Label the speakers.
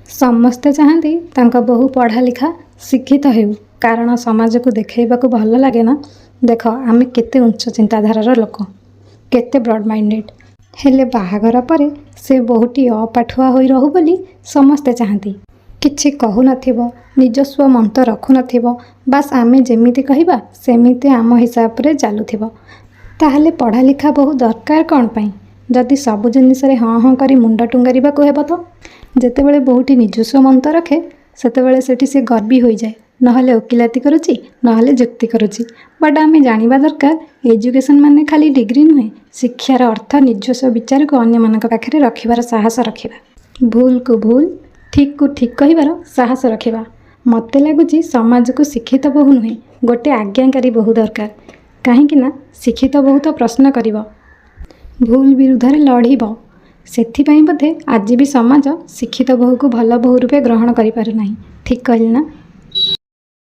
Speaker 1: ସମସ୍ତେ ଚାହାନ୍ତି ତାଙ୍କ ବୋହୂ ପଢ଼ା ଲିଖା ଶିକ୍ଷିତ ହେଉ, କାରଣ ସମାଜକୁ ଦେଖାଇବାକୁ ଭଲ ଲାଗେ ନା। ଦେଖ ଆମେ କେତେ ଉଚ୍ଚ ଚିନ୍ତାଧାରାର ଲୋକ, କେତେ ବ୍ରଡ୍ ମାଇଣ୍ଡେଡ୍। ହେଲେ ବାହାଘର ପରେ ସେ ବୋହୂଟି ଅପାଠୁଆ ହୋଇ ରହୁ ବୋଲି ସମସ୍ତେ ଚାହାନ୍ତି। କିଛି କହୁନଥିବ, ନିଜସ୍ୱ ମତ ରଖୁନଥିବ, ବାସ୍ ଆମେ ଯେମିତି କହିବା ସେମିତି ଆମ ହିସାବରେ ଚାଲୁଥିବ। ତାହେଲେ ପଢ଼ା ଲିଖା ବୋହୂ ଦରକାର କ'ଣ ପାଇଁ? ଯଦି ସବୁ ଜିନିଷରେ ହଁ ହଁ କରି ମୁଣ୍ଡ ଟୁଙ୍ଗାରିବାକୁ ହେବ ତ? ଯେତେବେଳେ ବୋହୂଟି ନିଜସ୍ୱ ମତ ରଖେ ସେତେବେଳେ ସେଠି ସେ ଗର୍ବୀ ହୋଇଯାଏ, ନହେଲେ ଓକିଲାତି କରୁଛି, ନହେଲେ ଯୁକ୍ତି କରୁଛି। ବଟ୍ ଆମେ ଜାଣିବା ଦରକାର ଏଜୁକେସନ୍ ମାନେ ଖାଲି ଡିଗ୍ରୀ ନୁହେଁ। ଶିକ୍ଷାର ଅର୍ଥ ନିଜସ୍ୱ ବିଚାରକୁ ଅନ୍ୟମାନଙ୍କ ପାଖରେ ରଖିବାର ସାହସ ରଖିବା, ଭୁଲକୁ ଭୁଲ, ଠିକକୁ ଠିକ୍ କହିବାର ସାହସ ରଖିବା। ମୋତେ ଲାଗୁଛି ସମାଜକୁ ଶିକ୍ଷିତ ବୋହୂ ନୁହେଁ, ଗୋଟେ ଆଜ୍ଞାକାରୀ ବୋହୂ ଦରକାର। କାହିଁକି ନା ଶିକ୍ଷିତ ବୋହୂ ତ ପ୍ରଶ୍ନ କରିବ, ଭୁଲ ବିରୁଦ୍ଧରେ ଲଢ଼ିବ। ସେଥିପାଇଁ ବୋଧେ ଆଜି ବି ସମାଜ ଶିକ୍ଷିତ ବୋହୂକୁ ଭଲ ବୋହୂ ରୂପେ ଗ୍ରହଣ କରିପାରୁନାହିଁ। ଠିକ୍ କହିଲି ନା?